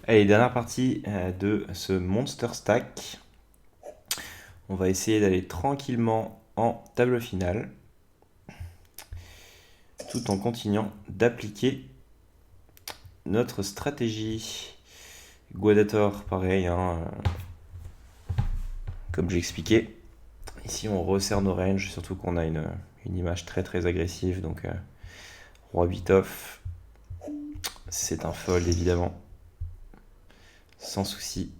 Allez, dernière partie de ce Monster Stack. On va essayer d'aller tranquillement en table finale, tout en continuant d'appliquer notre stratégie. Guadator, pareil, hein, comme j'ai expliqué. Ici, on resserre nos ranges, surtout qu'on a une image très très agressive. Donc, roi 8 off, c'est un fold évidemment, sans souci.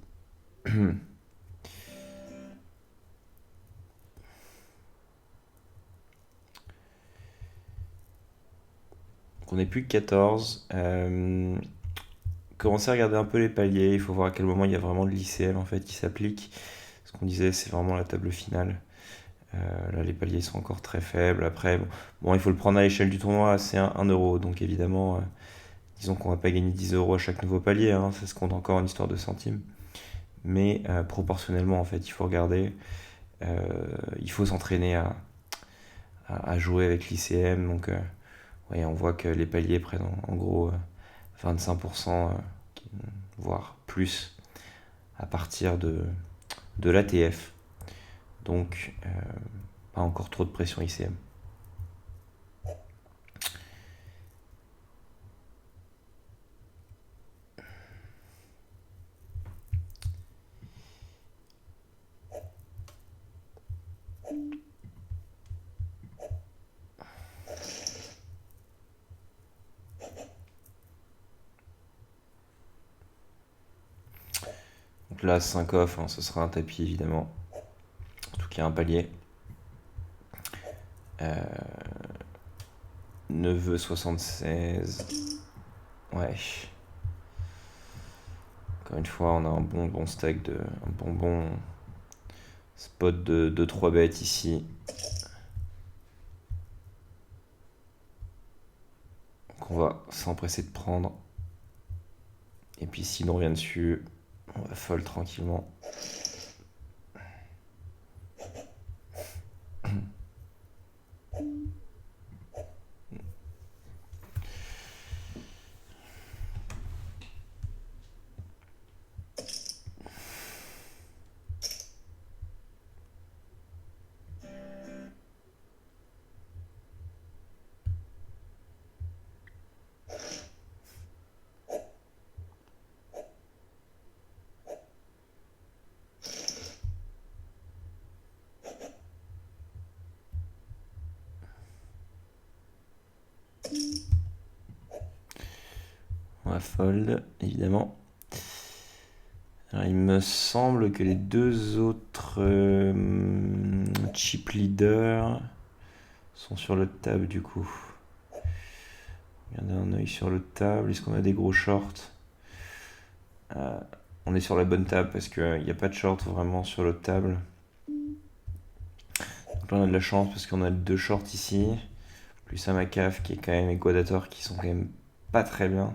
Donc, on n'est plus que 14. Commencer à regarder un peu les paliers. Il faut voir à quel moment il y a vraiment de l'ICM en fait qui s'applique. Ce qu'on disait, c'est vraiment la table finale. Là, les paliers sont encore très faibles. Après, bon, il faut le prendre à l'échelle du tournoi, c'est 1 euro. Donc évidemment, disons qu'on va pas gagner 10 euros à chaque nouveau palier. Hein, ça se compte encore en histoire de centimes. Mais proportionnellement, en fait, il faut regarder. Il faut s'entraîner à jouer avec l'ICM. Donc, ouais, on voit que les paliers prennent en gros 25%, voire plus, à partir de l'ATF. Donc, pas encore trop de pression ICM. Donc là, 5 off, hein, ce sera un tapis évidemment. Surtout qu'il y a un palier. Neveu 76. Ouais. Encore une fois, on a un bon stack, un bon spot de 3 bêtes ici. Qu'on va s'empresser de prendre. Et puis si on revient dessus, on va fold tranquillement. On va fold, évidemment. Alors, il me semble que les deux autres chip leaders sont sur le table du coup. Regardez un œil sur le table. Est-ce qu'on a des gros shorts? On est sur la bonne table parce qu'il n'y a pas de short vraiment sur l'autre table. Donc là, on a de la chance parce qu'on a deux shorts ici. Plus un Macaf qui est quand même, et Guadator qui sont quand même pas très bien.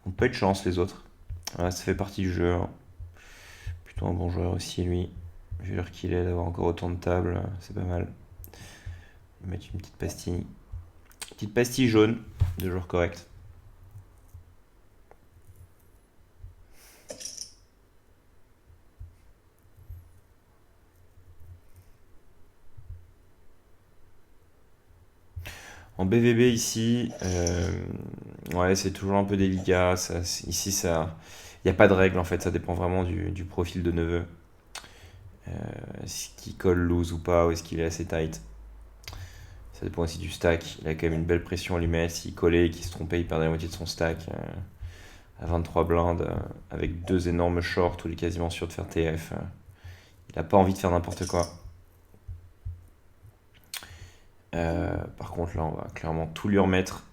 On peut être chance les autres. Voilà, ça fait partie du jeu. Hein. Plutôt un bon joueur aussi lui. Vu l'heure qu'il est d'avoir encore autant de tables, c'est pas mal. On va mettre une petite pastille. Petite pastille jaune, de joueur correct. En BVB ici, ouais, c'est toujours un peu délicat. Ici, ça, il n'y a pas de règle en fait. Ça dépend vraiment du profil de neveu. Est-ce qu'il colle loose ou pas, ou est-ce qu'il est assez tight. Ça dépend aussi du stack. Il a quand même une belle pression à lui mettre. S'il collait et qu'il se trompait, il perdait la moitié de son stack. À 23 blindes, avec deux énormes shorts où il est quasiment sûr de faire TF. Il n'a pas envie de faire n'importe quoi. Par contre, là, on va clairement tout lui remettre.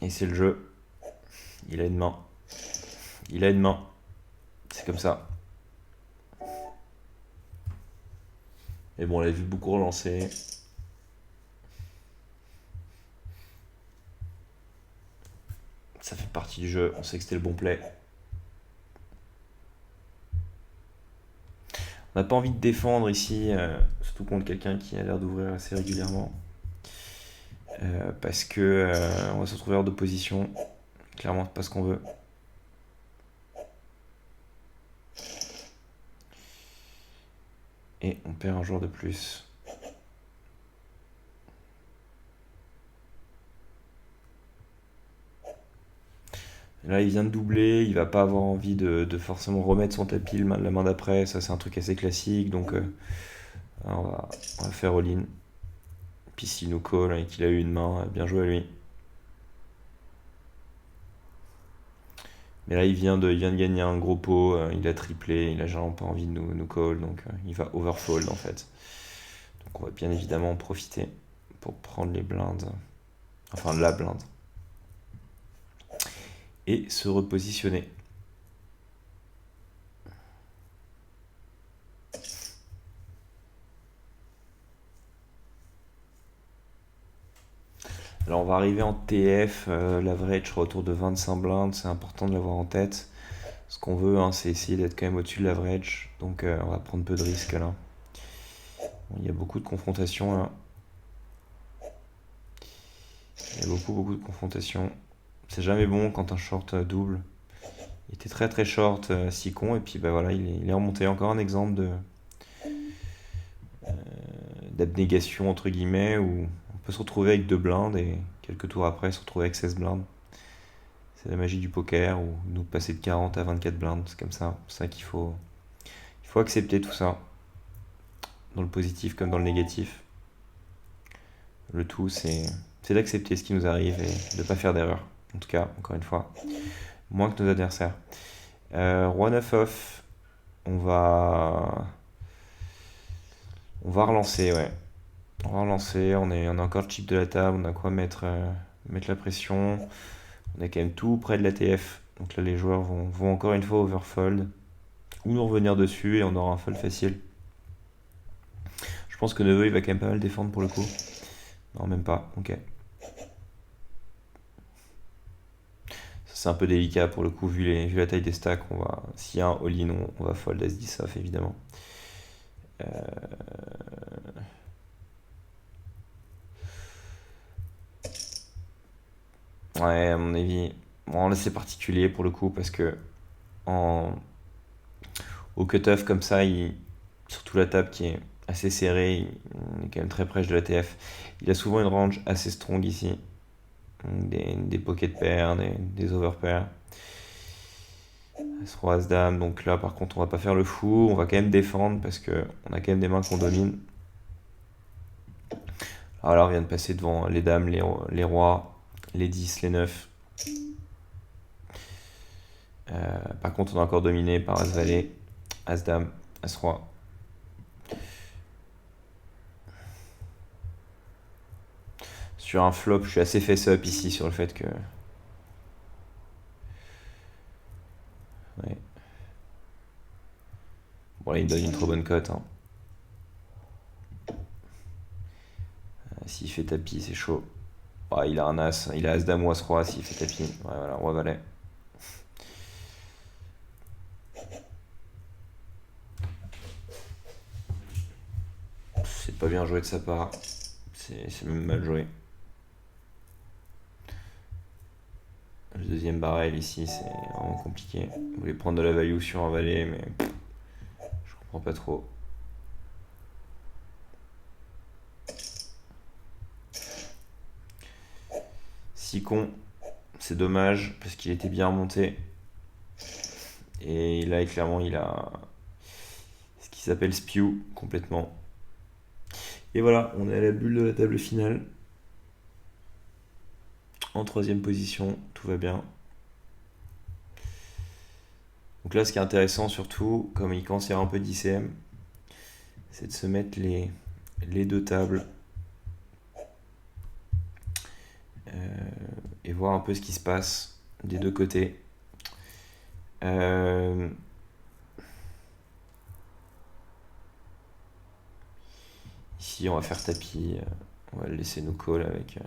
Et c'est le jeu. Il a une main. Il a une main. C'est comme ça. Et bon, on l'a vu beaucoup relancer. Ça fait partie du jeu. On sait que c'était le bon play. On n'a pas envie de défendre ici, surtout contre quelqu'un qui a l'air d'ouvrir assez régulièrement. parce que on va se retrouver hors de position. Clairement, c'est pas ce qu'on veut. Et on perd un joueur de plus. Là, il vient de doubler, il va pas avoir envie de forcément remettre son tapis la main d'après. Ça, c'est un truc assez classique. Donc, on va faire all-in. Puis s'il nous call et qu'il a eu une main, bien joué à lui. Mais là, il vient de gagner un gros pot, il a triplé, il a vraiment pas envie de nous call, donc il va overfold en fait. Donc on va bien évidemment en profiter pour prendre les blindes, enfin la blinde, et se repositionner. Alors on va arriver en TF, l'average sera autour de 25 blindes, c'est important de l'avoir en tête. Ce qu'on veut, hein, c'est essayer d'être quand même au-dessus de l'average, donc on va prendre peu de risques là. Bon, il y a beaucoup de confrontations là. Il y a beaucoup de confrontations. C'est jamais bon quand un short double. Il était très très short, Sicon, et puis bah voilà, il est remonté. Encore un exemple d'abnégation entre guillemets où on peut se retrouver avec 2 blindes et quelques tours après se retrouver avec 16 blindes. C'est la magie du poker où nous passer de 40 à 24 blindes, c'est comme ça. C'est ça il faut accepter tout ça, dans le positif comme dans le négatif. Le tout c'est d'accepter ce qui nous arrive et de ne pas faire d'erreur. En tout cas, encore une fois, moins que nos adversaires. Roi 9 off, on va relancer, ouais. On va relancer, on est encore chip de la table, on a quoi mettre la pression. On est quand même tout près de la TF. Donc là, les joueurs vont encore une fois overfold. Ou nous revenir dessus et on aura un fold facile. Je pense que Neveu, il va quand même pas mal défendre pour le coup. Non, même pas. Ok. Ça, c'est un peu délicat pour le coup, vu la taille des stacks. S'il y a un all-in, on va fold as-10 off, évidemment. Ouais, à mon avis. Bon, là, c'est particulier pour le coup parce que en, au cut-off comme ça, surtout la table qui est assez serrée, on est quand même très proche de la TF. Il a souvent une range assez strong ici. Des pocket pairs, des overpairs. As-roi, as-dame. Donc là, par contre, on va pas faire le fou. On va quand même défendre parce que on a quand même des mains qu'on domine. Alors là, on vient de passer devant les dames, les rois, les 10, les 9. Par contre, on est encore dominé par as-valet, as-dame, as-roi. Sur un flop, je suis assez face-up ici sur le fait que... Ouais. Bon, là, il me donne une trop bonne cote. Hein. S'il fait tapis, c'est chaud. Ouais, il a un as. Il a as-dame ou as-roi s'il fait tapis. Ouais, voilà, roi-valet. C'est pas bien joué de sa part. C'est même mal joué. Le deuxième barrel ici, c'est vraiment compliqué. Vous voulez prendre de la value sur un valet, mais je comprends pas trop. Sicon, c'est dommage parce qu'il était bien remonté. Et là, clairement, il a ce qui s'appelle spew complètement. Et voilà, on est à la bulle de la table finale. En troisième position, tout va bien. Donc là, ce qui est intéressant surtout, comme il commence à y avoir un peu d'ICM, c'est de se mettre les 2 tables et voir un peu ce qui se passe des 2 côtés. Ici, on va faire tapis. On va le laisser nous call avec...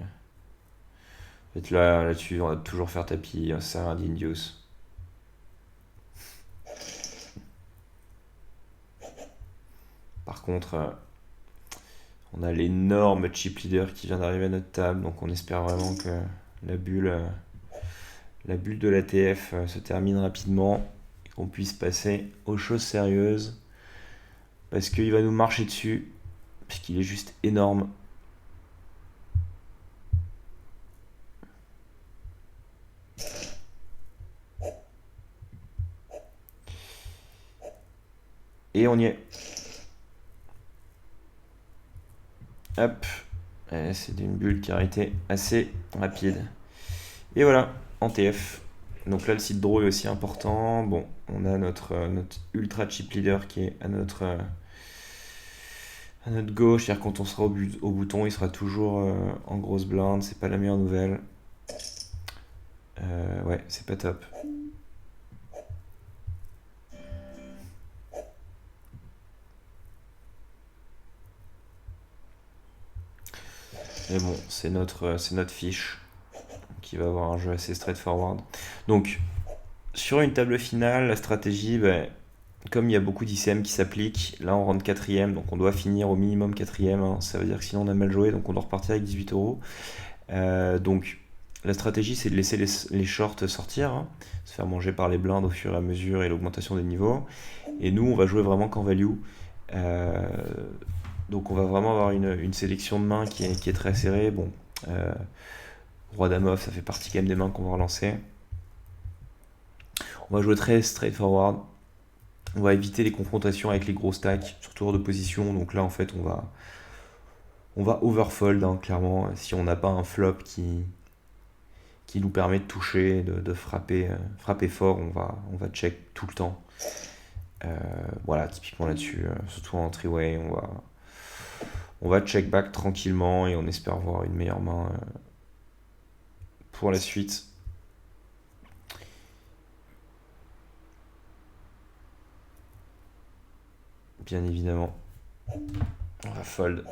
En fait, là-dessus, on va toujours faire tapis. Ça sert à rien d'induce. Par contre, On a l'énorme chip leader qui vient d'arriver à notre table, donc on espère vraiment que la bulle, euh, la bulle de l'ATF se termine rapidement et qu'on puisse passer aux choses sérieuses parce qu'il va nous marcher dessus, parce qu'il est juste énorme. Et on y est. Hop. C'est une bulle qui a été assez rapide. Et voilà, en TF. Donc là, le site draw est aussi important. Bon, on a notre ultra chip leader qui est à notre gauche. C'est-à-dire quand on sera au bouton, il sera toujours en grosse blinde. C'est pas la meilleure nouvelle. Ouais, c'est pas top. Mais bon, c'est notre fiche qui va avoir un jeu assez straightforward. Donc, sur une table finale, la stratégie, ben, comme il y a beaucoup d'ICM qui s'appliquent, là on rentre quatrième, donc on doit finir au minimum quatrième. Hein. Ça veut dire que sinon on a mal joué, donc on doit repartir avec 18 euros. Donc la stratégie c'est de laisser les shorts sortir, hein, se faire manger par les blindes au fur et à mesure et l'augmentation des niveaux. Et nous on va jouer vraiment qu'en value. Euh, donc on va vraiment avoir une sélection de mains qui est très serrée. Bon, Roi Dame off, ça fait partie quand même des mains qu'on va relancer. On va jouer très straightforward. On va éviter les confrontations avec les gros stacks sur tour de position. Donc là, en fait, on va overfold, hein, clairement. Si on n'a pas un flop qui nous permet de toucher, de frapper fort, on va check tout le temps. Voilà, typiquement là-dessus, surtout en three-way, on va check back tranquillement et on espère voir une meilleure main pour la suite. Bien évidemment, on va fold.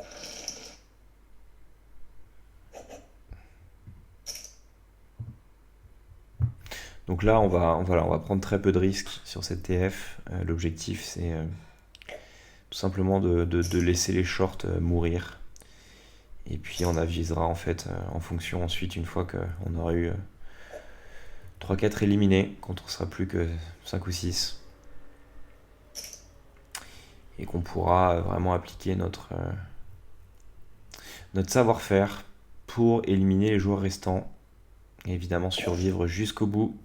Donc là, on va prendre très peu de risques sur cette TF. L'objectif, c'est tout simplement de laisser les shorts mourir. Et puis on avisera en fait en fonction ensuite, une fois qu'on aura eu 3-4 éliminés, quand on sera plus que 5 ou 6. Et qu'on pourra vraiment appliquer notre savoir-faire pour éliminer les joueurs restants. Et évidemment survivre jusqu'au bout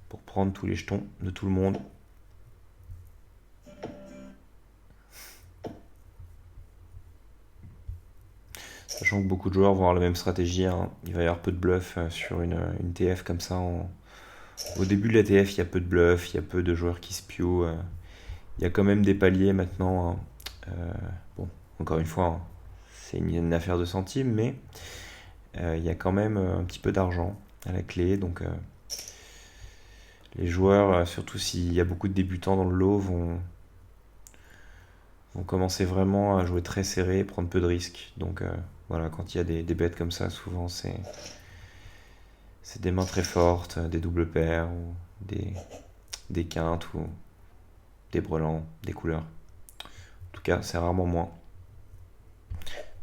pour prendre tous les jetons de tout le monde. Sachant que beaucoup de joueurs vont avoir la même stratégie. Hein. Il va y avoir peu de bluff sur une TF comme ça. Au début de la TF, il y a peu de bluff, il y a peu de joueurs qui spio. Il y a quand même des paliers maintenant. Hein. Bon, encore une fois, hein, c'est une affaire de centimes, mais il y a quand même un petit peu d'argent à la clé. Donc les joueurs, surtout s'il y a beaucoup de débutants dans le lot, vont commencer vraiment à jouer très serré et prendre peu de risques. Donc voilà, quand il y a des bêtes comme ça, souvent c'est des mains très fortes, des doubles paires, ou des quintes, ou des brelans, des couleurs. En tout cas, c'est rarement moins.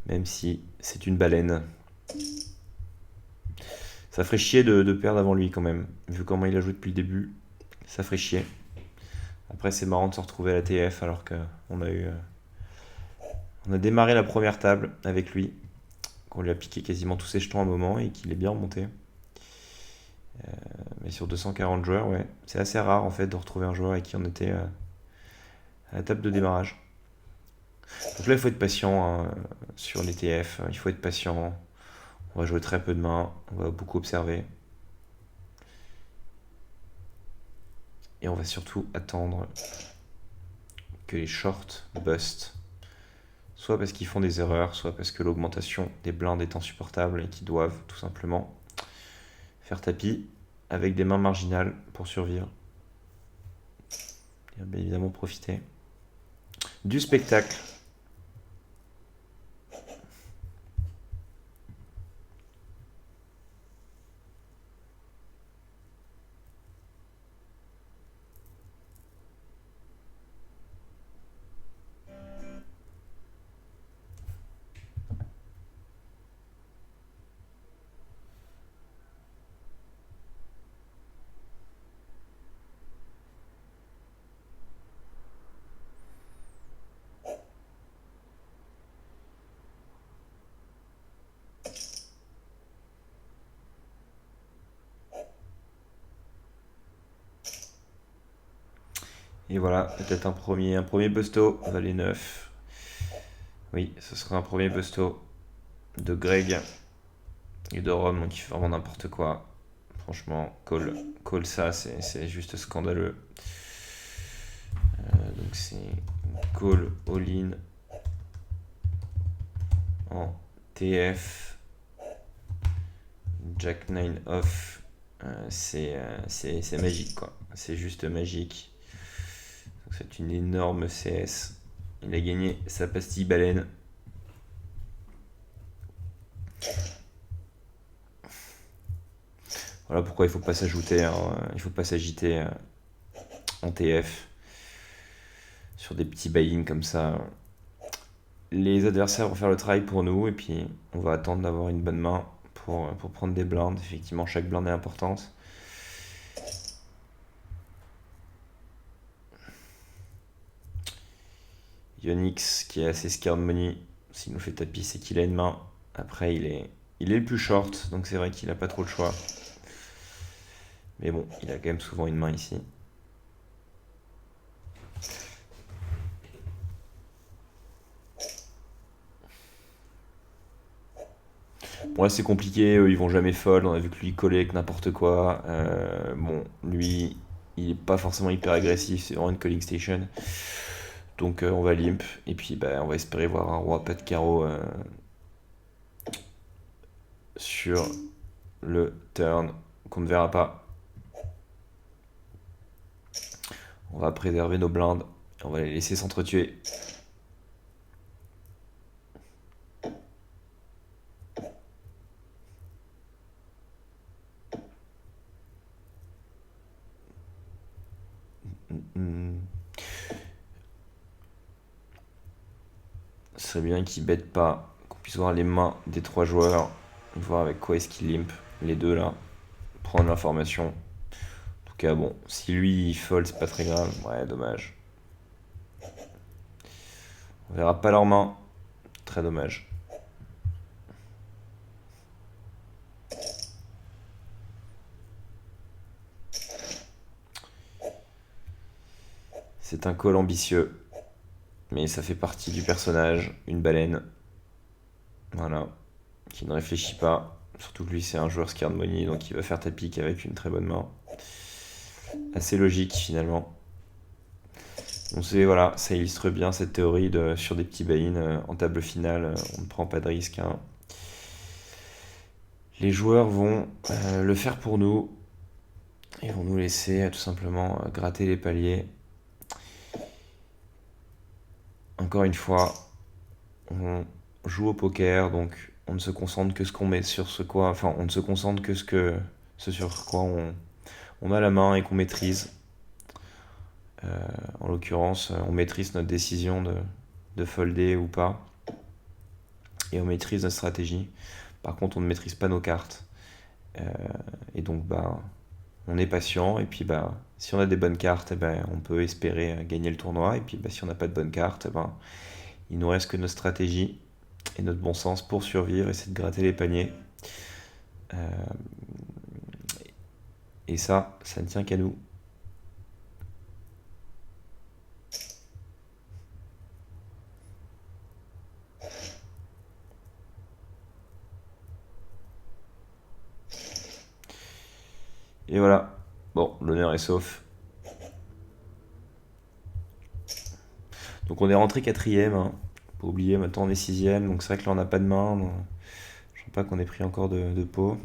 Même si c'est une baleine. Ça ferait chier de perdre avant lui quand même. Vu comment il a joué depuis le début, ça ferait chier. Après, c'est marrant de se retrouver à la TF alors qu'on a démarré la première table avec lui, qu'on lui a piqué quasiment tous ses jetons à un moment et qu'il est bien remonté. Mais sur 240 joueurs, ouais, c'est assez rare en fait de retrouver un joueur avec qui on était à la table de démarrage. Donc là, il faut être patient hein, sur les TF, il faut être patient. On va jouer très peu de mains, on va beaucoup observer. Et on va surtout attendre que les shorts bust. Soit parce qu'ils font des erreurs, soit parce que l'augmentation des blindes est insupportable et qu'ils doivent tout simplement faire tapis avec des mains marginales pour survivre. Et bien évidemment profiter du spectacle. Et voilà, peut-être un premier busto, valet 9. Oui, ce sera un premier busto de Greg et de Rome, donc il fait vraiment n'importe quoi. Franchement, call ça, c'est juste scandaleux. Donc c'est call all-in en TF, Jack 9 off. C'est magique quoi, c'est juste magique. Donc c'est une énorme CS. Il a gagné sa pastille baleine. Voilà pourquoi il faut pas s'ajouter, hein, il faut pas s'agiter en TF sur des petits buy-in comme ça. Les adversaires vont faire le travail pour nous et puis on va attendre d'avoir une bonne main pour prendre des blindes. Effectivement, chaque blinde est importante. Yonix qui est assez scared money. S'il nous fait tapis, c'est qu'il a une main. Après, il est le plus short, donc c'est vrai qu'il a pas trop le choix. Mais bon, il a quand même souvent une main ici. Bon là c'est compliqué, eux, ils vont jamais fold, on a vu que lui il collait avec n'importe quoi. Bon, lui, il est pas forcément hyper agressif, c'est vraiment une calling station. Donc on va limp, et puis bah, on va espérer voir un roi pas de carreau sur le turn qu'on ne verra pas. On va préserver nos blindes, on va les laisser s'entretuer. Ce serait bien qu'ils bêtent pas, qu'on puisse voir les mains des trois joueurs, voir avec quoi est-ce qu'ils limp, les deux là, prendre l'information. En tout cas, bon, si lui il fold, c'est pas très grave. Ouais, dommage. On verra pas leurs mains. Très dommage. C'est un call ambitieux. Mais ça fait partie du personnage. Une baleine. Voilà. Qui ne réfléchit pas. Surtout que lui, c'est un joueur scared money. Donc il va faire tapis avec une très bonne main. Assez logique finalement. On sait, voilà, ça illustre bien cette théorie sur des petits buy-in en table finale, on ne prend pas de risque, hein. Les joueurs vont le faire pour nous. Ils vont nous laisser tout simplement gratter les paliers. Encore une fois, on joue au poker, donc on ne se concentre que ce qu'on met sur ce quoi, enfin on ne se concentre que ce sur quoi on a la main et qu'on maîtrise. En l'occurrence, on maîtrise notre décision de folder ou pas, et on maîtrise notre stratégie. Par contre, on ne maîtrise pas nos cartes, et donc bah on est patient, et puis bah si on a des bonnes cartes, eh ben, on peut espérer gagner le tournoi, et puis bah, si on n'a pas de bonnes cartes, eh ben, il nous reste que notre stratégie et notre bon sens pour survivre, essayer de gratter les paniers. Et ça ne tient qu'à nous. Et voilà. Bon, l'honneur est sauf. Donc on est rentré quatrième, hein. Pas oublier, maintenant on est sixième, donc c'est vrai que là on n'a pas de main. Donc je ne sais pas qu'on ait pris encore de pot.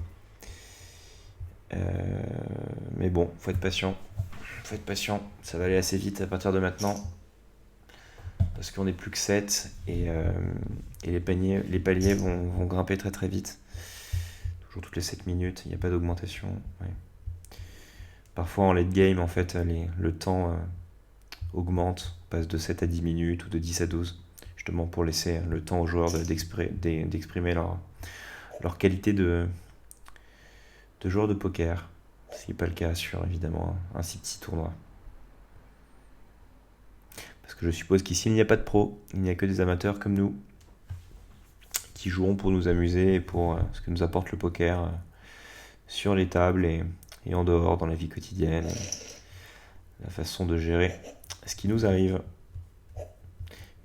Mais bon, faut être patient. Faut être patient, ça va aller assez vite à partir de maintenant. Parce qu'on est plus que 7 et les paliers vont grimper très très vite. Toujours toutes les 7 minutes, il n'y a pas d'augmentation. Ouais. Parfois en late game, en fait, le temps augmente, passe de 7 à 10 minutes ou de 10 à 12, justement pour laisser le temps aux joueurs d'exprimer leur qualité de joueur de poker. Ce qui n'est pas le cas sur évidemment un si petit tournoi. Parce que je suppose qu'ici il n'y a pas de pros, il n'y a que des amateurs comme nous qui joueront pour nous amuser et pour ce que nous apporte le poker sur les tables et en dehors dans la vie quotidienne. la façon de gérer ce qui nous arrive.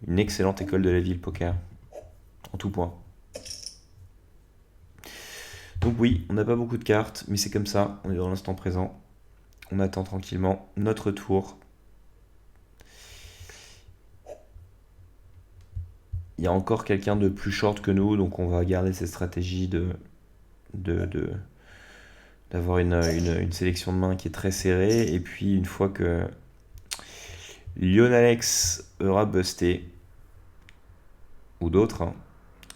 Une excellente école de la vie, le poker, en tout point. Donc oui, on n'a pas beaucoup de cartes, mais c'est comme ça, on est dans l'instant présent. On attend tranquillement notre tour. Il y a encore quelqu'un de plus short que nous, donc on va garder cette stratégie d'avoir une sélection de mains qui est très serrée. Et puis une fois que Lionalex aura busté, ou d'autres, hein,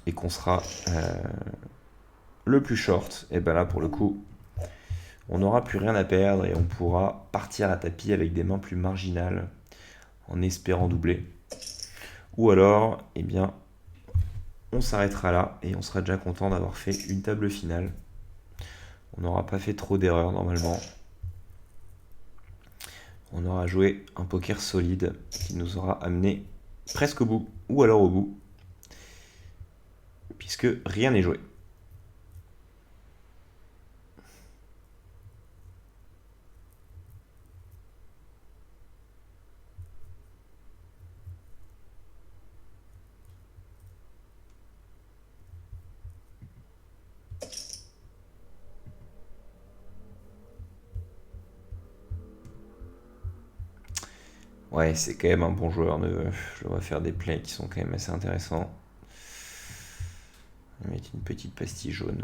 et qu'on sera le plus short, et ben là pour le coup, on n'aura plus rien à perdre et on pourra partir à tapis avec des mains plus marginales en espérant doubler. Ou alors, eh bien, on s'arrêtera là et on sera déjà content d'avoir fait une table finale. On n'aura pas fait trop d'erreurs normalement. On aura joué un poker solide qui nous aura amené presque au bout, ou alors au bout, puisque rien n'est joué. Ouais, c'est quand même un bon joueur. Je le vois faire des plays qui sont quand même assez intéressants. On va mettre une petite pastille jaune.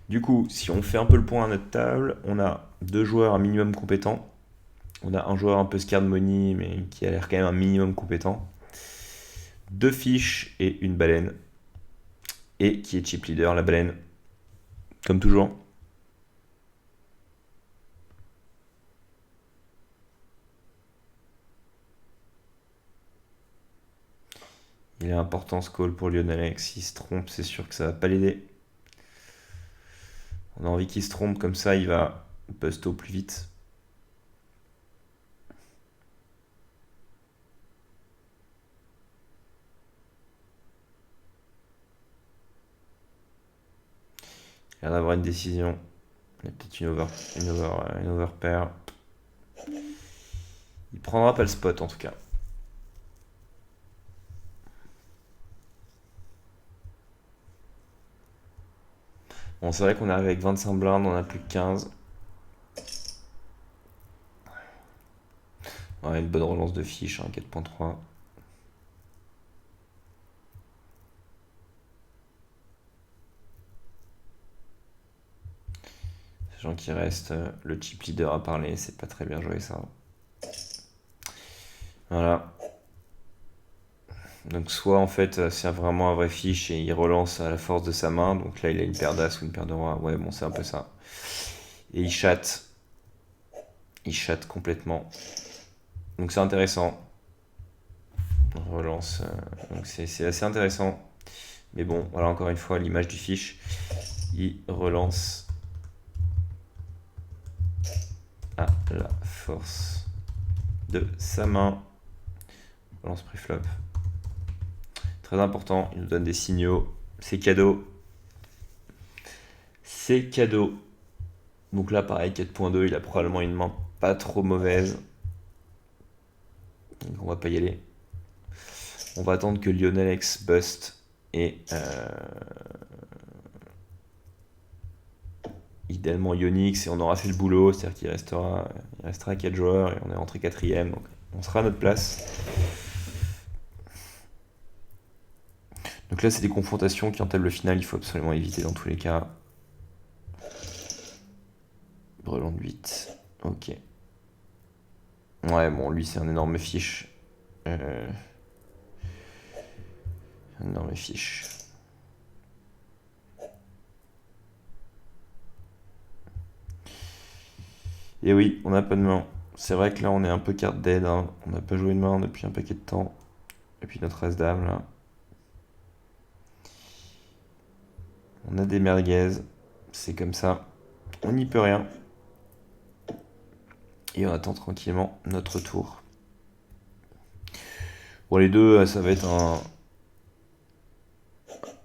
Du coup, si on fait un peu le point à notre table, on a deux joueurs un minimum compétents. On a un joueur un peu scared money, mais qui a l'air quand même un minimum compétent. Deux fiches et une baleine. Et qui est chip leader, la baleine. Comme toujours. Il est important ce call pour Lionel. S'il se trompe, c'est sûr que ça va pas l'aider. On a envie qu'il se trompe, comme ça il va bust au plus vite. Il a l'air d'avoir une décision. Il y a peut-être une overpair. Il prendra pas le spot en tout cas. Bon, c'est vrai qu'on arrive avec 25 blindes, on a plus que 15. Ouais, une bonne relance de fiche, hein, 4.3. Sachant qu'il reste le chip leader à parler, c'est pas très bien joué ça. Voilà. Donc soit en fait c'est vraiment un vrai fiche et il relance à la force de sa main. Donc là il a une paire d'as ou une paire de rois. Ouais bon c'est un peu ça. Et il chatte. Il chatte complètement. Donc c'est intéressant. On relance. Donc c'est assez intéressant. Mais bon, voilà encore une fois l'image du fiche. Il relance à la force de sa main. Relance préflop. Très important, il nous donne des signaux. C'est cadeau. C'est cadeau. Donc là pareil, 4.2, il a probablement une main pas trop mauvaise. Donc on va pas y aller. On va attendre que Lionel X bust et idéalement Ionix et on aura fait le boulot, c'est-à-dire qu'il restera 4 joueurs et on est rentré quatrième, donc on sera à notre place. Donc là c'est des confrontations qui en table finale il faut absolument éviter dans tous les cas. Brelan de 8, ok. Ouais bon lui c'est un énorme fiche. Un énorme fiche. Et oui, on n'a pas de main. C'est vrai que là on est un peu carte dead, hein. On n'a pas joué de main depuis un paquet de temps. Et puis notre as-dame là. On a des merguez, c'est comme ça. On n'y peut rien. Et on attend tranquillement notre tour. Bon les deux, ça va être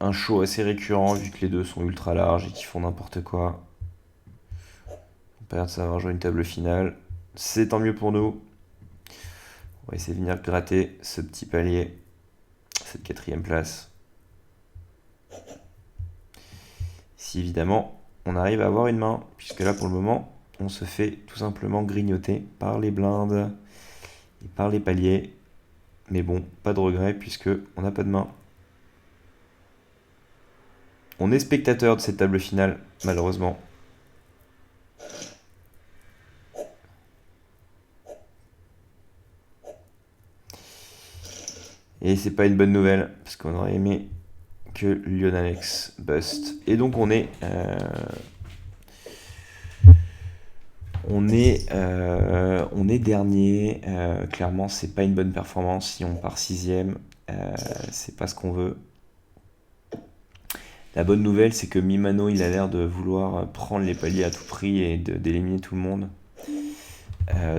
un show assez récurrent vu que les deux sont ultra larges et qu'ils font n'importe quoi. On perd de savoir jouer une table finale. C'est tant mieux pour nous. On va essayer de venir gratter ce petit palier, cette 4e place. Si évidemment on arrive à avoir une main, puisque là pour le moment on se fait tout simplement grignoter par les blindes et par les paliers. Mais bon, pas de regret puisque on n'a pas de main. On est spectateur de cette table finale, malheureusement. Et c'est pas une bonne nouvelle, parce qu'on aurait aimé que Lionalex bust. Et donc on est dernier. Clairement, c'est pas une bonne performance. Si on part 6ème, c'est pas ce qu'on veut. La bonne nouvelle, c'est que Mimano, il a l'air de vouloir prendre les paliers à tout prix et d'éliminer tout le monde.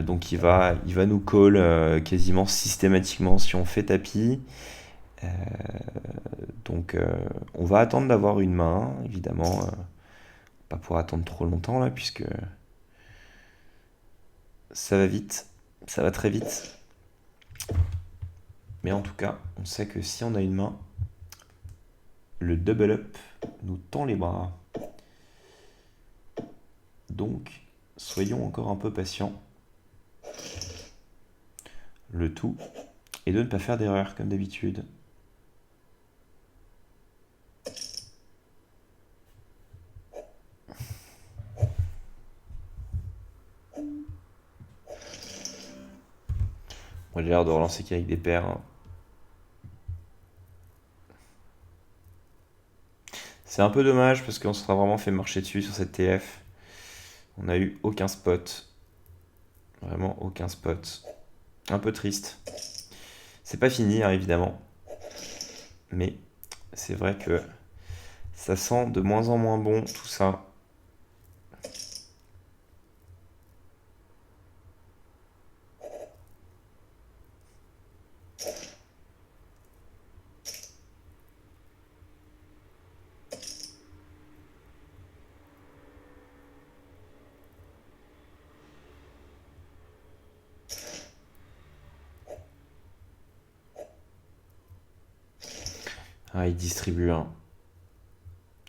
Donc il va nous call quasiment systématiquement si on fait tapis. Donc on va attendre d'avoir une main, évidemment. Pas pour attendre trop longtemps là, puisque ça va vite, ça va très vite. Mais en tout cas, on sait que si on a une main, le double up nous tend les bras. Donc, soyons encore un peu patients. Le tout est de ne pas faire d'erreur comme d'habitude. Moi, j'ai l'air de relancer qu'avec des paires. Hein. C'est un peu dommage parce qu'on se sera vraiment fait marcher dessus sur cette TF. On n'a eu aucun spot. Vraiment aucun spot. Un peu triste. C'est pas fini, hein, évidemment. Mais c'est vrai que ça sent de moins en moins bon tout ça. Ah, il distribue, hein.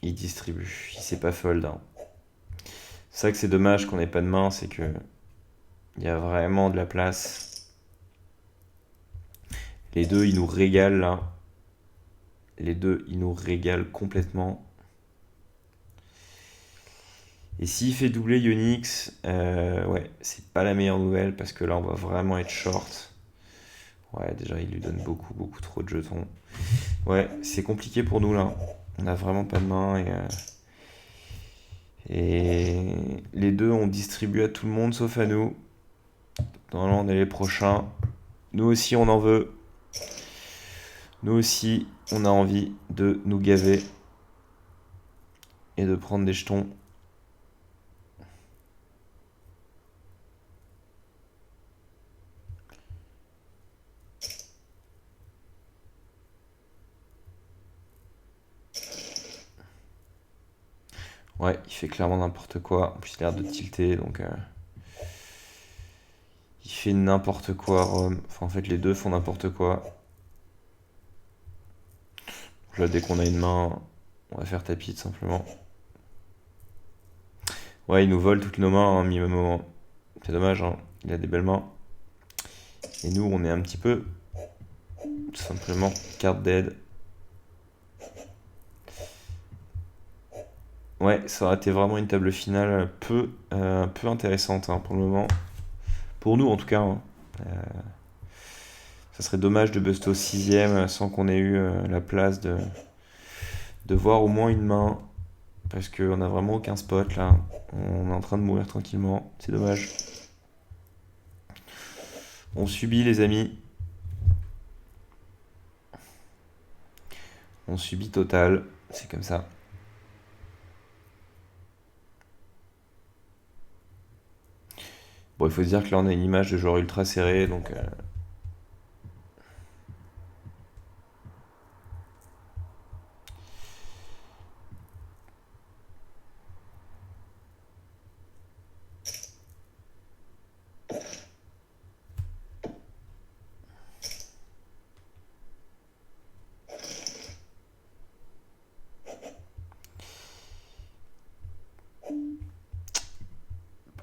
Il distribue. Il sait pas fold, hein. C'est vrai que c'est dommage qu'on ait pas de main, c'est que il y a vraiment de la place. Les deux, ils nous régalent là. Les deux, ils nous régalent complètement. Et s'il fait doubler Ionix, ouais, c'est pas la meilleure nouvelle parce que là, on va vraiment être short. Ouais, déjà, il lui donne beaucoup, beaucoup trop de jetons. Ouais, c'est compliqué pour nous là. On a vraiment pas de main et les deux, on distribue à tout le monde sauf à nous. Normalement, on est les prochains. Nous aussi, on en veut. Nous aussi, on a envie de nous gaver et de prendre des jetons. Ouais, il fait clairement n'importe quoi. En plus, il a l'air de tilter, donc... il fait n'importe quoi, Rome. Enfin, en fait, les deux font n'importe quoi. Donc là, dès qu'on a une main, on va faire tapis, tout simplement. Ouais, il nous vole toutes nos mains, hein, Mimamo. C'est dommage, hein. Il a des belles mains. Et nous, on est un petit peu... tout simplement, carte dead. Ouais, ça aurait été vraiment une table finale peu intéressante, hein, pour le moment. Pour nous, en tout cas. Hein. Ça serait dommage de buster au 6ème sans qu'on ait eu la place de voir au moins une main. Parce qu'on a vraiment aucun spot là. On est en train de mourir tranquillement. C'est dommage. On subit, les amis. On subit total. C'est comme ça. Bon, il faut se dire que là, on a une image de joueur ultra serré. Donc,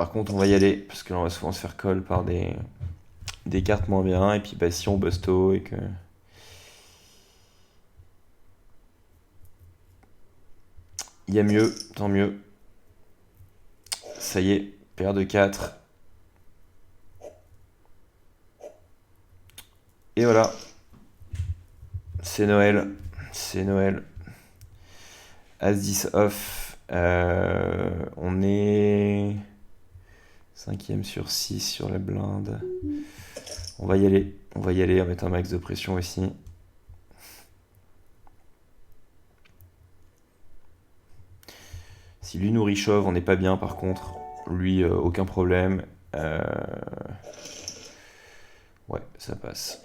Par contre, on va y aller, parce que là, on va souvent se faire call par des cartes moins bien, et puis bah, si on busto et que... Il y a mieux, tant mieux. Ça y est, paire de 4. Et voilà, c'est Noël. C'est Noël. As-10 off. On est 5ème sur 6 sur la blinde. On va y aller. On va y aller en mettant un max de pression aussi. Si lui nous richauve, on n'est pas bien par contre. Lui, aucun problème. Ouais, ça passe.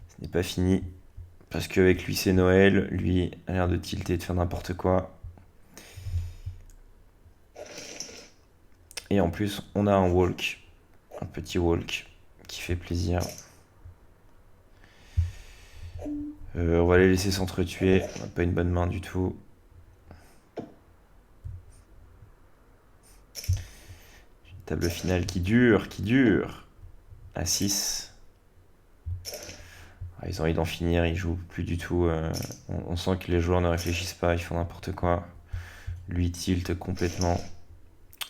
Ce n'est pas fini. Parce qu'avec lui, c'est Noël. Lui a l'air de tilter, de faire n'importe quoi. Et en plus, on a un walk. Un petit walk qui fait plaisir. On va les laisser s'entretuer. On n'a pas une bonne main du tout. Une table finale qui dure, À 6. Ils ont envie d'en finir, ils jouent plus du tout. On sent que les joueurs ne réfléchissent pas, ils font n'importe quoi. Lui tilt complètement.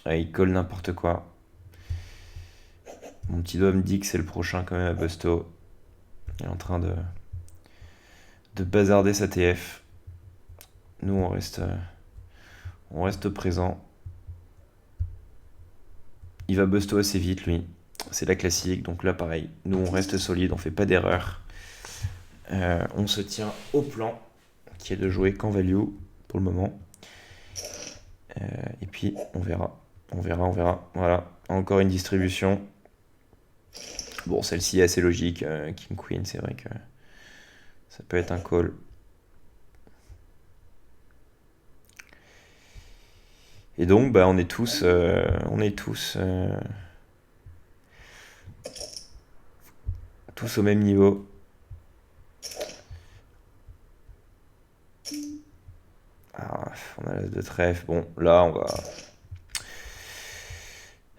Il colle n'importe quoi. Mon petit doigt me dit que c'est le prochain quand même à Busto. Il est en train de bazarder sa TF. Nous on reste présent. Il va Busto assez vite lui. C'est la classique, donc là pareil. Nous on reste solide, on fait pas d'erreur. On se tient au plan qui est de jouer qu'en value pour le moment. Et puis on verra. Voilà, encore une distribution. Bon, celle-ci est assez logique. King Queen, c'est vrai que ça peut être un call. Et donc, bah, on est tous au même niveau. On a l'as de trèfle. Bon, là, on va...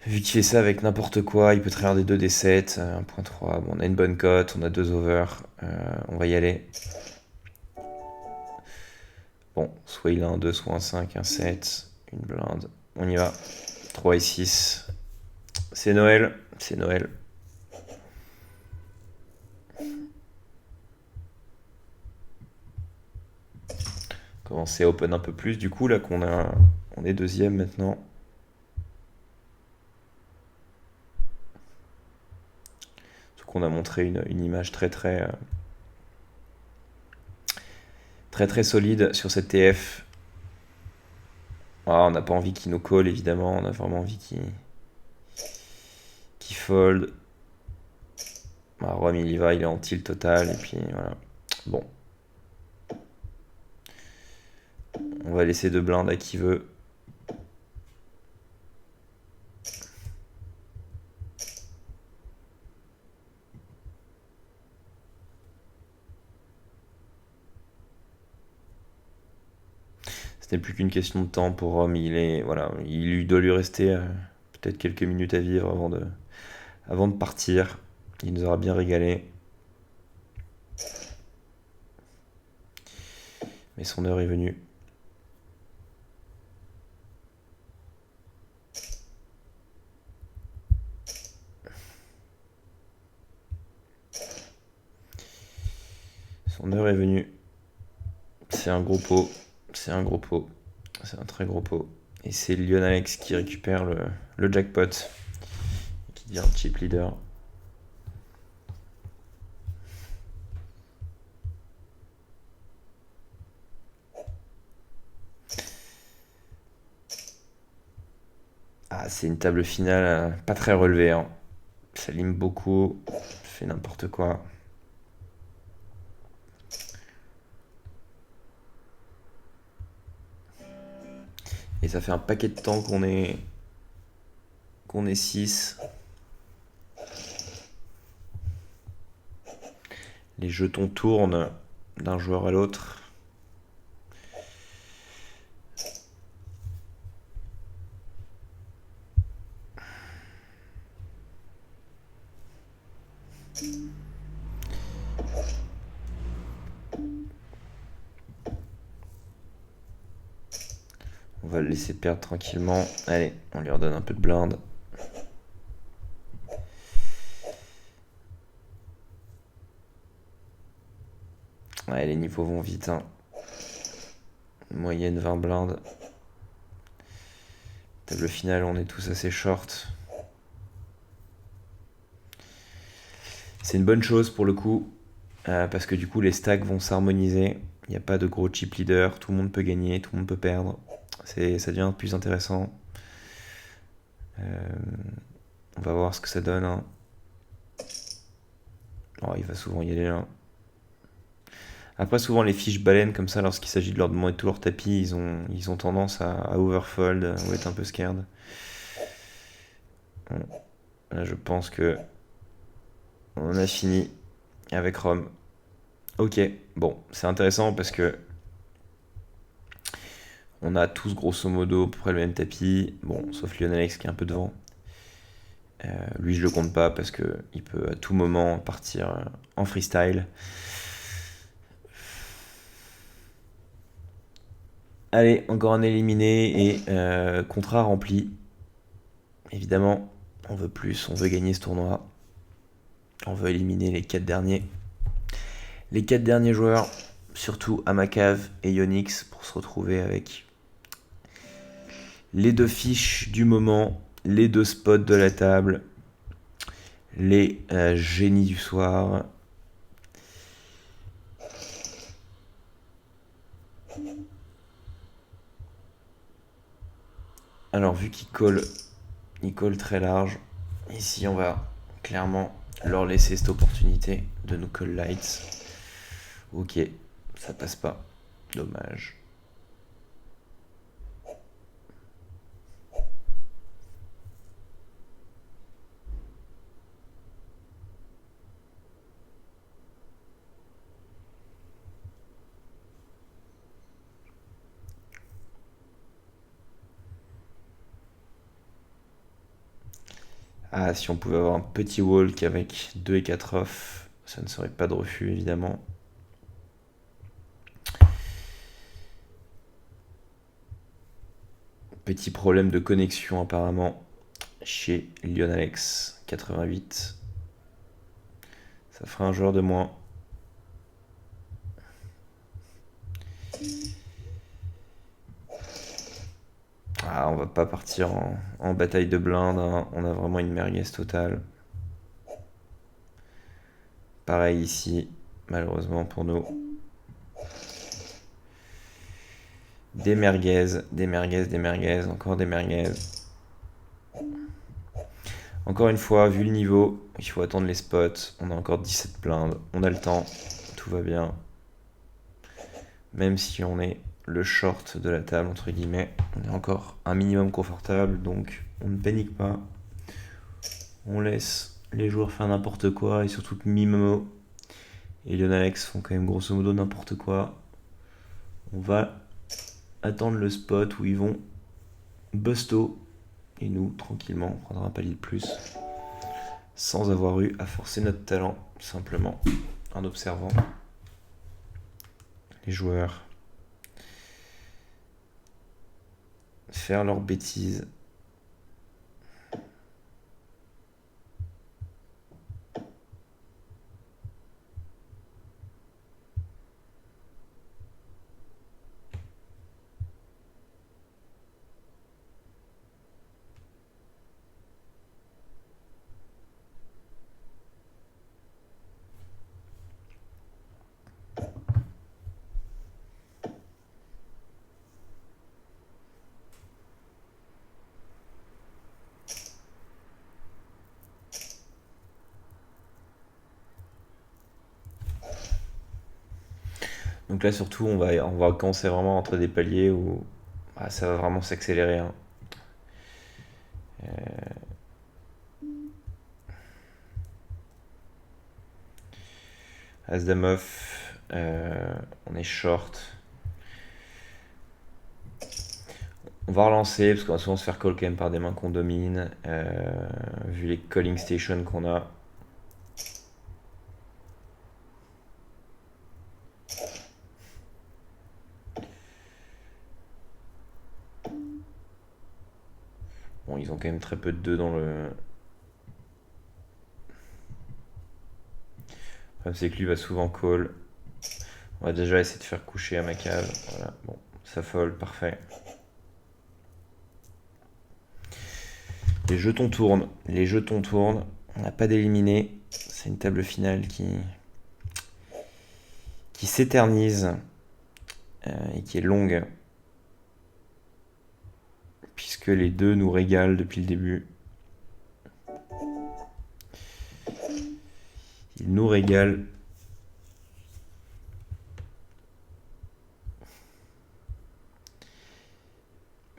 Vu qu'il fait ça avec n'importe quoi, il peut trahir des 2 des 7, 1.3. Bon, on a une bonne cote, on a 2 over. On va y aller. Bon, soit il a un 2, soit un 5, un 7, une blinde. On y va. 3 et 6. C'est Noël. Commencer à open un peu plus du coup là on est deuxième maintenant. Surtout qu'on a montré une image très solide sur cette TF. On n'a pas envie qu'il nous colle évidemment, on a vraiment envie qu'il fold. Rome il y va, il est en tilt total et puis voilà. Bon. On va laisser 2 blindes à qui veut. Ce n'est plus qu'une question de temps pour Rome. Il doit lui rester peut-être quelques minutes à vivre avant de partir. Il nous aura bien régalé. Mais son heure est venue. Son heure est venue. C'est un gros pot. C'est un très gros pot. Et c'est Lyon Alex qui récupère le jackpot. Qui devient chip leader. C'est une table finale pas très relevée. Hein. Ça lime beaucoup. Fait n'importe quoi. Et ça fait un paquet de temps qu'on est 6. Les jetons tournent d'un joueur à l'autre. On va le laisser perdre tranquillement. Allez, on lui redonne un peu de blinde. Ouais, les niveaux vont vite. Hein. Moyenne 20 blindes. Table finale, on est tous assez short. C'est une bonne chose pour le coup, parce que du coup les stacks vont s'harmoniser. Il n'y a pas de gros chip leader, tout le monde peut gagner, tout le monde peut perdre. Ça devient plus intéressant. On va voir ce que ça donne. Hein. Oh, il va souvent y aller là. Après, souvent, les fiches baleines comme ça, lorsqu'il s'agit de leur demander tout leur tapis, ils ont tendance à overfold ou être un peu scared. Bon. Là, je pense que on a fini avec Rome. Ok, bon, c'est intéressant parce que on a tous grosso modo à peu près le même tapis. Bon, sauf Lionel Alex qui est un peu devant. Lui, je le compte pas parce que il peut à tout moment partir en freestyle. Allez, encore un éliminé et contrat rempli. Évidemment, on veut plus, on veut gagner ce tournoi. On veut éliminer les 4 derniers. Les 4 derniers joueurs, surtout Amakav et Yonix, pour se retrouver avec les 2 fiches du moment, les 2 spots de la table, les génies du soir. Alors vu qu'il colle, il colle très large, ici on va clairement leur laisser cette opportunité de nous call lights. Ok, ça passe pas, dommage. Ah, si on pouvait avoir un petit walk avec 2 et 4 off, ça ne serait pas de refus évidemment. Petit problème de connexion apparemment chez Lionel Alex 88. Ça fera un joueur de moins. Ah, on va pas partir en bataille de blindes. Hein. On a vraiment une merguez totale. Pareil ici, malheureusement pour nous. Des merguez, des merguez, des merguez, encore des merguez. Encore une fois, vu le niveau, il faut attendre les spots. On a encore 17 blindes, on a le temps, tout va bien. Même si on est le short de la table, entre guillemets, on est encore un minimum confortable, donc on ne panique pas. On laisse les joueurs faire n'importe quoi, et surtout que Mimo et Lionel Alex font quand même grosso modo n'importe quoi. On va attendre le spot où ils vont busto, et nous, tranquillement, on prendra un palier de plus, sans avoir eu à forcer notre talent, simplement en observant les joueurs faire leurs bêtises. Donc là surtout on va commencer vraiment entre des paliers où ça va vraiment s'accélérer. Hein. As-Dame off, On est short. On va relancer parce qu'on va souvent se faire call quand même par des mains qu'on domine, vu les calling stations qu'on a. Bon, ils ont quand même très peu de 2 dans le... Le problème c'est que lui va souvent call. On va déjà essayer de faire coucher à ma cave. Voilà, bon, ça fold, parfait. Les jetons tournent. Les jetons tournent. On n'a pas d'éliminé. C'est une table finale qui s'éternise et qui est longue. Puisque les deux nous régalent depuis le début. Ils nous régalent.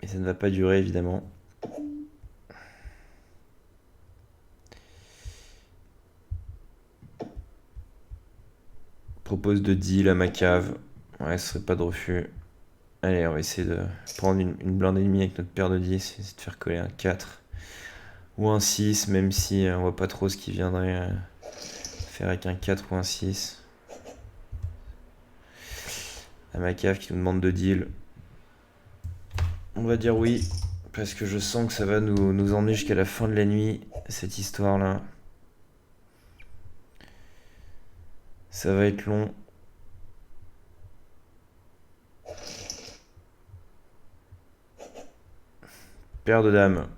Mais ça ne va pas durer évidemment. Propose de deal à ma cave. Ouais, ce serait pas de refus. Allez, on va essayer de prendre une blinde ennemie avec notre paire de 10. Essayer de faire coller un 4 ou un 6, même si on voit pas trop ce qui viendrait faire avec un 4 ou un 6. À ma cave qui nous demande de deal. On va dire oui, parce que je sens que ça va nous emmener jusqu'à la fin de la nuit, cette histoire-là. Ça va être long. Paire de dames.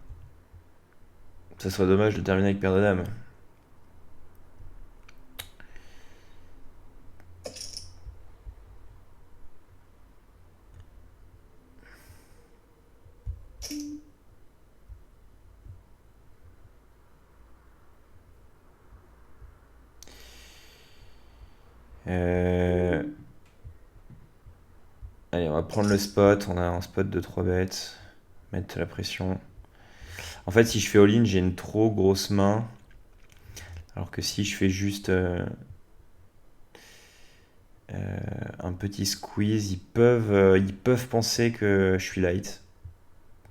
Ça serait dommage de terminer avec paire de dames. Allez, on va prendre le spot. On a un spot de 3 bêtes. Mettre la pression. En fait, si je fais all-in, j'ai une trop grosse main. Alors que si je fais juste un petit squeeze, ils peuvent penser que je suis light.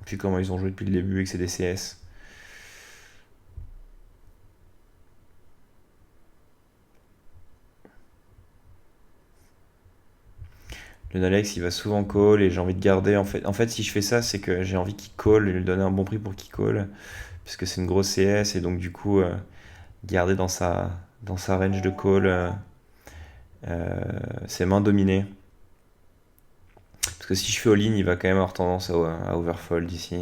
Puis comment ils ont joué depuis le début et que c'est des CS. Le Nalex, il va souvent call et j'ai envie de garder. En fait, si je fais ça, c'est que j'ai envie qu'il call et lui donner un bon prix pour qu'il call. Puisque c'est une grosse CS et donc du coup, garder dans sa range de call ses mains dominées. Parce que si je fais all-in, il va quand même avoir tendance à overfold ici.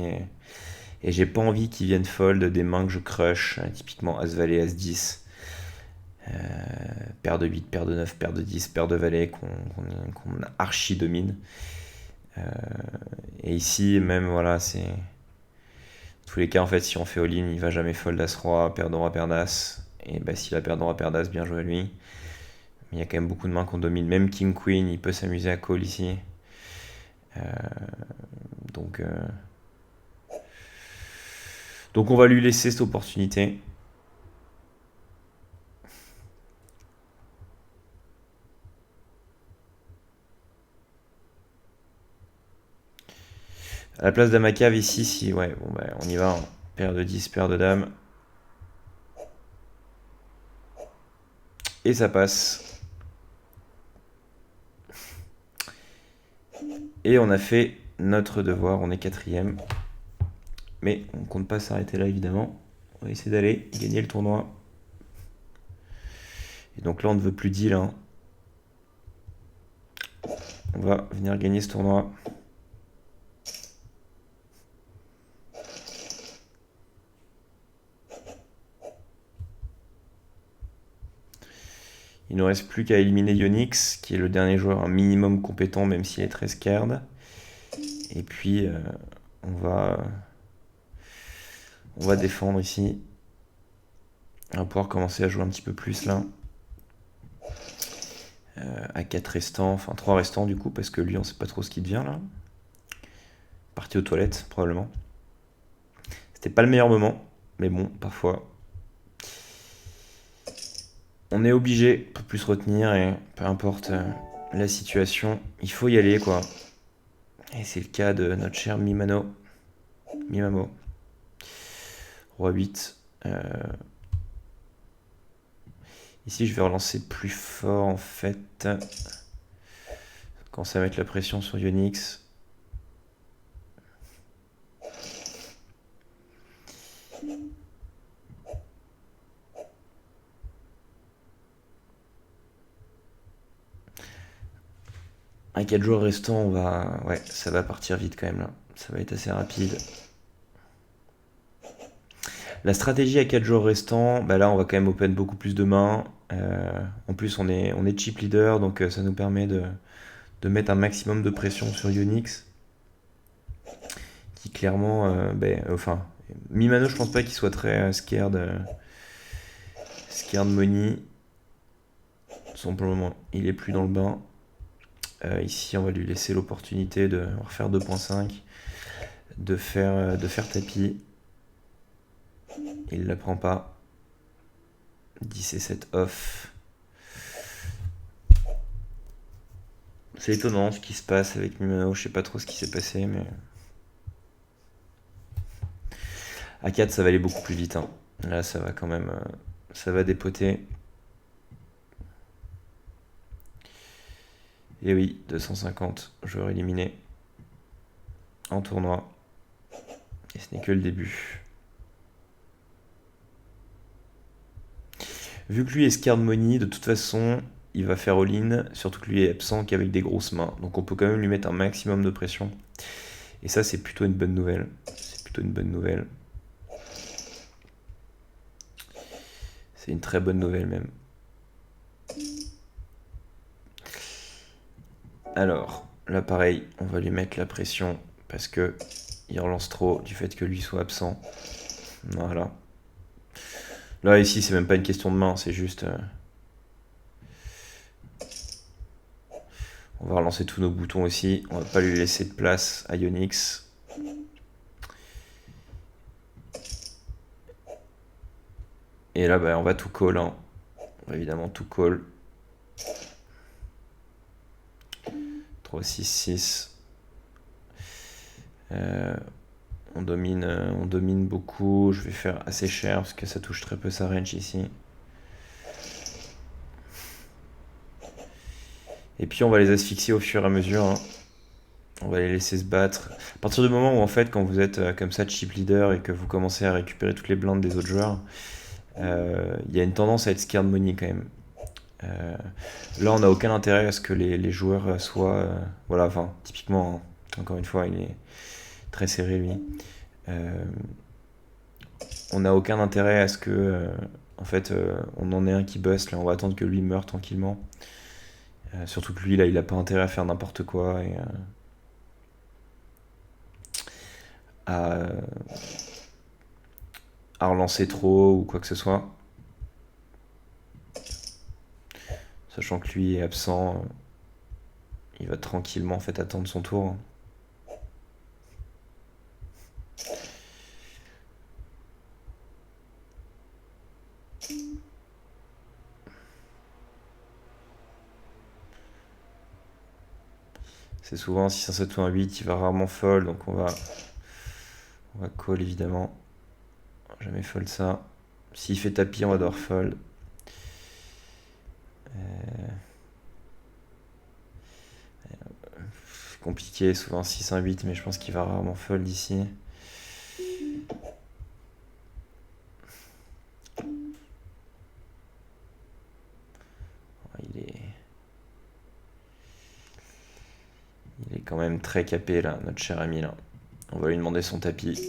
Et j'ai pas envie qu'il vienne fold des mains que je crush, typiquement As-Valet, As-10. Paire de 8, paire de 9, paire de 10, paire de valet qu'on archi domine. Et ici, même, voilà, c'est. Dans tous les cas, en fait, si on fait all-in, il va jamais fold As-Roi, paire de roi, paire d'As. Et bah, si la paire de roi, paire d'As, bien joué à lui. Mais il y a quand même beaucoup de mains qu'on domine. Même King Queen, il peut s'amuser à call ici. Donc, on va lui laisser cette opportunité. À la place d'Amacave ici, si, ouais, bon, bah, on y va. Hein. Paire de 10, paire de dames. Et ça passe. Et on a fait notre devoir, on est 4ème. Mais on compte pas s'arrêter là évidemment. On va essayer d'aller gagner le tournoi. Et donc là on ne veut plus deal. Hein. On va venir gagner ce tournoi. Il ne nous reste plus qu'à éliminer Yonix, qui est le dernier joueur un minimum compétent, même s'il est très scared. Et puis, on va défendre ici. On va pouvoir commencer à jouer un petit peu plus là. À 4 restants, enfin 3 restants du coup, parce que lui, on sait pas trop ce qu'il devient là. Parti aux toilettes, probablement. C'était pas le meilleur moment, mais bon, parfois. On est obligé, on peut plus se retenir et peu importe la situation, il faut y aller quoi. Et c'est le cas de notre cher Mimano. Mimamo. Roi 8. Ici je vais relancer plus fort en fait. Commencer à mettre la pression sur Ionix. À 4 jours restants, on va. Ouais, ça va partir vite quand même là. Ça va être assez rapide. La stratégie à 4 jours restants, bah là on va quand même open beaucoup plus de mains. En plus on est chip leader, donc ça nous permet de mettre un maximum de pression sur Ionix. Qui clairement, enfin, Mimano je pense pas qu'il soit très scared money. Pour le moment il est plus dans le bain. Ici on va lui laisser l'opportunité de refaire 2.5, de faire tapis. Il la prend pas. 10 et 7 off. C'est étonnant ce qui se passe avec Mimano, je sais pas trop ce qui s'est passé, mais. À 4 ça va aller beaucoup plus vite. Hein. Là ça va quand même. Ça va dépoter. Et oui, 250 joueurs éliminés en tournoi. Et ce n'est que le début. Vu que lui est scared money, de toute façon, il va faire all-in, surtout que lui est absent qu'avec des grosses mains. Donc on peut quand même lui mettre un maximum de pression. Et ça, c'est plutôt une bonne nouvelle. C'est plutôt une bonne nouvelle. C'est une très bonne nouvelle même. Alors, là pareil, on va lui mettre la pression parce que il relance trop du fait que lui soit absent. Voilà. Là ici, c'est même pas une question de main, c'est juste... On va relancer tous nos boutons aussi. On va pas lui laisser de place à Ionix. Et là, on va tout call. Hein. On va évidemment tout call. 3, 6, 6. On domine beaucoup. Je vais faire assez cher parce que ça touche très peu sa range ici. Et puis on va les asphyxier au fur et à mesure. Hein. On va les laisser se battre. À partir du moment où en fait, quand vous êtes comme ça chip leader et que vous commencez à récupérer toutes les blindes des autres joueurs, il y a une tendance à être scared money quand même. Là, on n'a aucun intérêt à ce que les joueurs soient... voilà, enfin, typiquement, encore une fois, il est très serré lui. On n'a aucun intérêt à ce que, en fait, on en ait un qui bust. Là, on va attendre que lui meure tranquillement. Surtout que lui, là, il n'a pas intérêt à faire n'importe quoi et à relancer trop ou quoi que ce soit. Sachant que lui est absent, il va tranquillement en fait attendre son tour. C'est souvent un 6, un 7 ou un 8, il va rarement fold, donc on va call évidemment. Jamais fold ça. S'il fait tapis, on va devoir fold. C'est compliqué, souvent 6, 1, 8, mais je pense qu'il va rarement fold ici. Il est quand même très capé là, notre cher ami là. On va lui demander son tapis.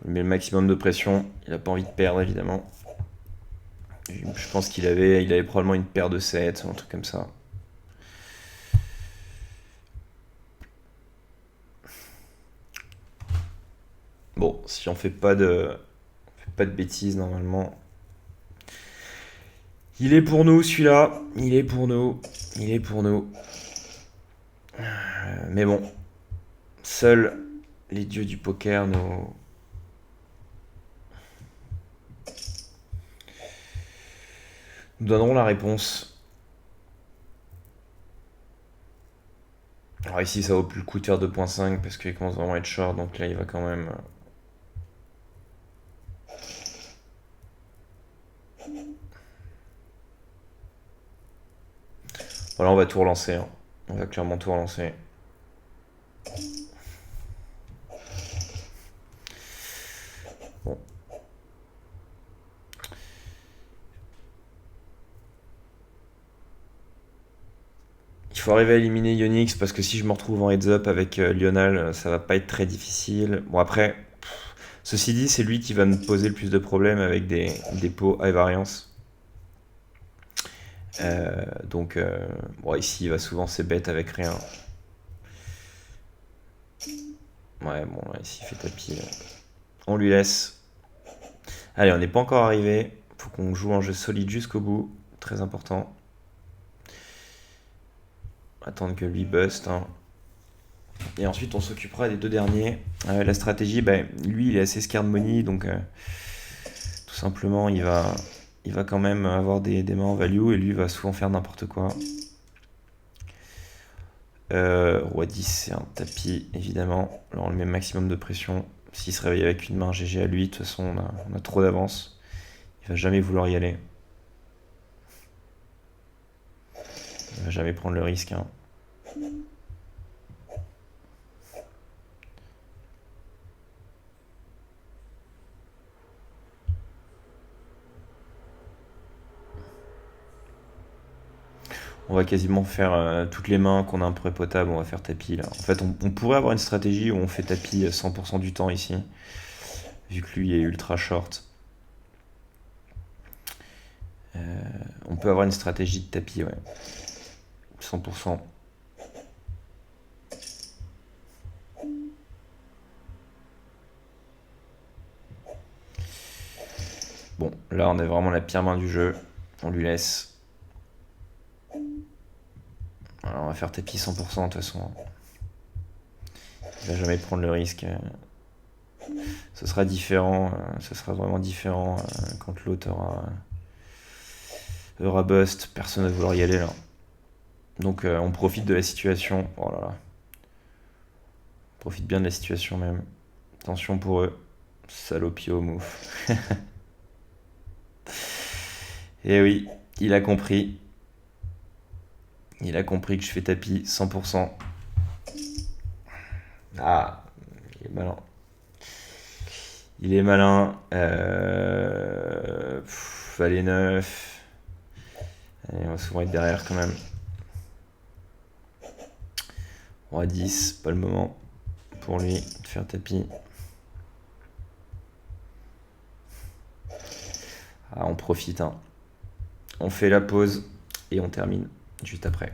On lui met le maximum de pression. Il n'a pas envie de perdre évidemment. Je pense qu'il avait probablement une paire de 7 ou un truc comme ça. Bon, si on fait pas de bêtises normalement. Il est pour nous celui-là. Il est pour nous. Mais bon, seuls les dieux du poker Nous donnerons la réponse. Alors ici, ça vaut plus le coup de faire 2.5 parce qu'il commence vraiment à être short, donc là, il va quand même. Voilà, on va tout relancer, hein. On va clairement tout relancer. Bon. Il faut arriver à éliminer Ionix parce que si je me retrouve en heads up avec Lionel, ça va pas être très difficile. Bon, après, ceci dit, c'est lui qui va me poser le plus de problèmes avec des pots high variance. Donc, bon, ici, il va souvent se bet avec rien. Ouais, bon, là, ici, il fait tapis. On lui laisse. Allez, on n'est pas encore arrivé. Faut qu'on joue un jeu solide jusqu'au bout. Très important. Attendre que lui bust, hein. Et ensuite, on s'occupera des deux derniers. La stratégie, lui, il est assez scared money, donc tout simplement, il va quand même avoir des mains en value et lui va souvent faire n'importe quoi. Roi 10, c'est un tapis, évidemment. Là, on le met maximum de pression. S'il se réveille avec une main, GG à lui. De toute façon, on a trop d'avance. Il va jamais vouloir y aller. Il va jamais prendre le risque, hein. On va quasiment faire toutes les mains qu'on a un peu potable, on va faire tapis là. En fait, on pourrait avoir une stratégie où on fait tapis 100% du temps ici, vu que lui est ultra short. On peut avoir une stratégie de tapis, ouais. 100%. Bon, là on a vraiment la pire main du jeu. On lui laisse. Alors, on va faire tapis 100% de toute façon. Il va jamais prendre le risque. Ce sera différent. Ce sera vraiment différent quand l'autre aura bust. Personne ne va vouloir y aller là. Donc on profite de la situation. Oh là là. On profite bien de la situation même. Attention pour eux. Salopio mouf. Et oui, il a compris. Il a compris que je fais tapis 100%. Ah, il est malin. Il est malin. Valet 9. Allez, on va souvent être derrière quand même. Roi 10, pas le moment pour lui de faire tapis. Ah, on profite, hein. On fait la pause et on termine juste après.